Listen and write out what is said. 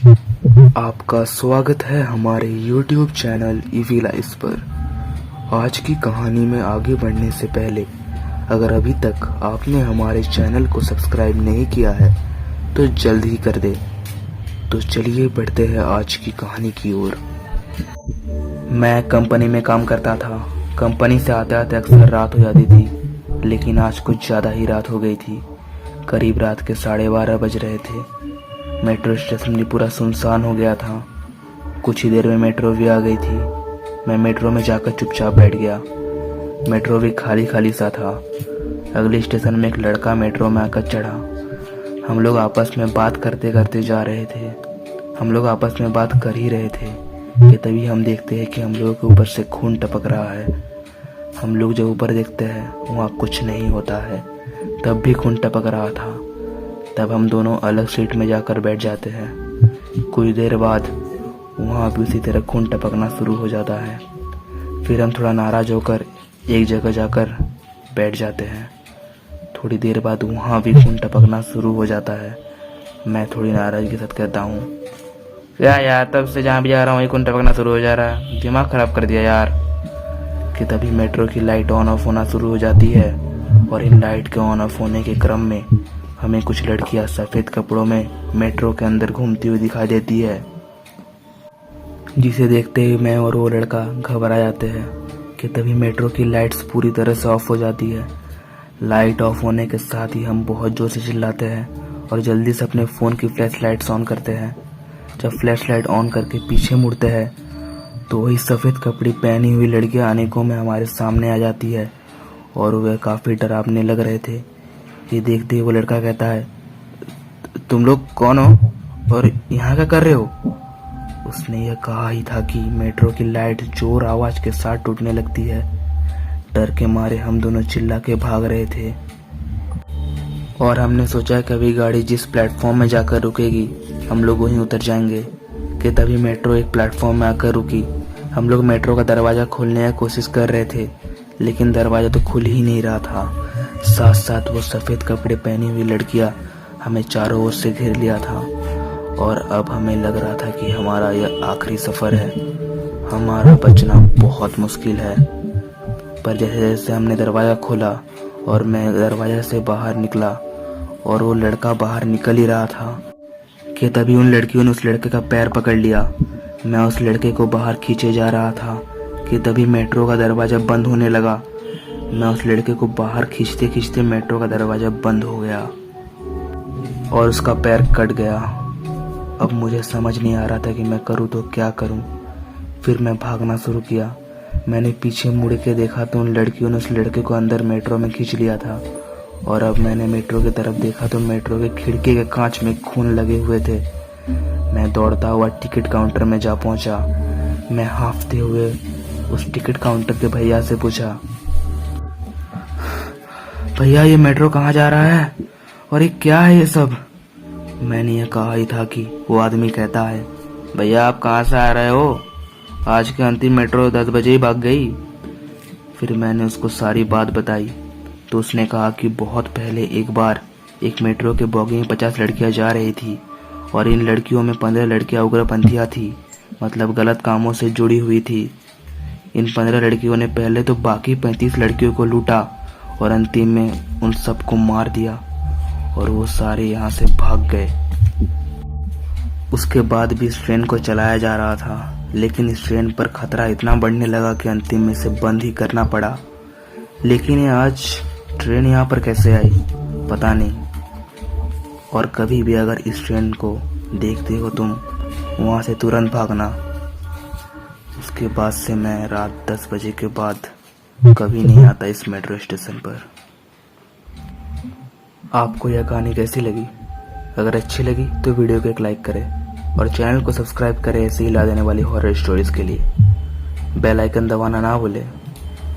आपका स्वागत है हमारे YouTube चैनल ईवी लाइफ पर। आज की कहानी में आगे बढ़ने से पहले अगर अभी तक आपने हमारे चैनल को सब्सक्राइब नहीं किया है तो जल्द ही कर दे। तो चलिए बढ़ते हैं आज की कहानी की ओर। मैं कंपनी में काम करता था। कंपनी से आते आते अक्सर रात हो जाती थी, लेकिन आज कुछ ज़्यादा ही रात हो गई थी। करीब रात के 12:30 बज रहे थे। मेट्रो स्टेशन भी पूरा सुनसान हो गया था। कुछ ही देर में मेट्रो भी आ गई थी। मैं मेट्रो में जाकर चुपचाप बैठ गया। मेट्रो भी खाली खाली सा था। अगले स्टेशन में एक लड़का मेट्रो में आकर चढ़ा। हम लोग आपस में बात करते करते जा रहे थे। हम लोग आपस में बात कर ही रहे थे कि तभी हम देखते हैं कि हम लोगों के ऊपर से खून टपक रहा है। हम लोग जब ऊपर देखते हैं वहाँ कुछ नहीं होता है, तब भी खून टपक रहा था। तब हम दोनों अलग सीट में जाकर बैठ जाते हैं। कुछ देर बाद वहाँ भी उसी तरह खून टपकना शुरू हो जाता है। फिर हम थोड़ा नाराज होकर एक जगह जाकर बैठ जाते हैं। थोड़ी देर बाद वहाँ भी खून टपकना शुरू हो जाता है। मैं थोड़ी नाराज़गी के साथ कहता हूँ, क्या यार, तब से जहाँ भी जा रहा हूँ वहीं खून टपकना शुरू हो जा रहा है, दिमाग ख़राब कर दिया यार। कि तभी मेट्रो की लाइट ऑन ऑफ होना शुरू हो जाती है और इन लाइट के ऑन ऑफ होने के क्रम में हमें कुछ लड़कियां सफ़ेद कपड़ों में मेट्रो के अंदर घूमती हुई दिखाई देती है, जिसे देखते ही मैं और वो लड़का घबरा जाते हैं। कि तभी मेट्रो की लाइट्स पूरी तरह से ऑफ हो जाती है। लाइट ऑफ होने के साथ ही हम बहुत ज़ोर से चिल्लाते हैं और जल्दी से अपने फ़ोन की फ्लैश लाइट्स ऑन करते हैं। जब फ्लैश लाइट ऑन करके पीछे मुड़ते हैं तो वही सफ़ेद कपड़े पहनी हुई लड़कियां अनेकों में हमारे सामने आ जाती है और वे काफ़ी डरावने लग रहे थे। ये देखते ही वो लड़का कहता है, तुम लोग कौन हो और यहाँ क्या कर रहे हो? उसने यह कहा ही था कि मेट्रो की लाइट जोर आवाज के साथ टूटने लगती है। डर के मारे हम दोनों चिल्ला के भाग रहे थे और हमने सोचा कि अभी गाड़ी जिस प्लेटफॉर्म में जाकर रुकेगी हम लोग वहीं उतर जाएंगे। कि तभी मेट्रो एक प्लेटफॉर्म में आकर रुकी। हम लोग मेट्रो का दरवाज़ा खोलने की कोशिश कर रहे थे, लेकिन दरवाज़ा तो खुल ही नहीं रहा था। साथ साथ वो सफ़ेद कपड़े पहनी हुई लड़कियां हमें चारों ओर से घेर लिया था और अब हमें लग रहा था कि हमारा यह आखिरी सफ़र है। हमारा बचना बहुत मुश्किल है। पर जैसे जैसे हमने दरवाज़ा खोला और मैं दरवाज़ा से बाहर निकला और वो लड़का बाहर निकल ही रहा था कि तभी उन लड़कियों ने उस लड़के का पैर पकड़ लिया। मैं उस लड़के को बाहर खींचे जा रहा था कि तभी मेट्रो का दरवाज़ा बंद होने लगा। मैं उस लड़के को बाहर खींचते खींचते मेट्रो का दरवाज़ा बंद हो गया और उसका पैर कट गया। अब मुझे समझ नहीं आ रहा था कि मैं करूँ तो क्या करूँ। फिर मैं भागना शुरू किया। मैंने पीछे मुड़ के देखा तो उन लड़कियों ने उस लड़के को अंदर मेट्रो में खींच लिया था और अब मैंने मेट्रो की तरफ देखा तो मेट्रो के खिड़की के कांच में खून लगे हुए थे। मैं दौड़ता हुआ टिकट काउंटर में जा पहुंचा। मैं हांफते हुए उस टिकट काउंटर के भैया से पूछा, भैया ये मेट्रो कहाँ जा रहा है और ये क्या है ये सब? मैंने यह कहा ही था कि वो आदमी कहता है, भैया आप कहाँ से आ रहे हो? आज की अंतिम मेट्रो 10 बजे ही भाग गई। फिर मैंने उसको सारी बात बताई तो उसने कहा कि बहुत पहले एक बार एक मेट्रो के बोगी में 50 लड़कियां जा रही थी और इन लड़कियों में 15 लड़कियां उग्रपंथियां थी, मतलब गलत कामों से जुड़ी हुई थी। इन 15 लड़कियों ने पहले तो बाकी 35 लड़कियों को लूटा और अंतिम में उन सबको मार दिया और वो सारे यहाँ से भाग गए। उसके बाद भी इस ट्रेन को चलाया जा रहा था, लेकिन इस ट्रेन पर खतरा इतना बढ़ने लगा कि अंतिम में इसे बंद ही करना पड़ा। लेकिन ये आज ट्रेन यहाँ पर कैसे आई पता नहीं। और कभी भी अगर इस ट्रेन को देखते हो तुम, वहाँ से तुरंत भागना। उसके बाद से मैं रात 10 बजे के बाद कभी नहीं आता इस मेट्रो स्टेशन पर। आपको यह कहानी कैसी लगी? अगर अच्छी लगी तो वीडियो को एक लाइक करें और चैनल को सब्सक्राइब करें ऐसे ही ला देने वाली हॉरर स्टोरीज के लिए। बेल आइकन दबाना ना भूलें।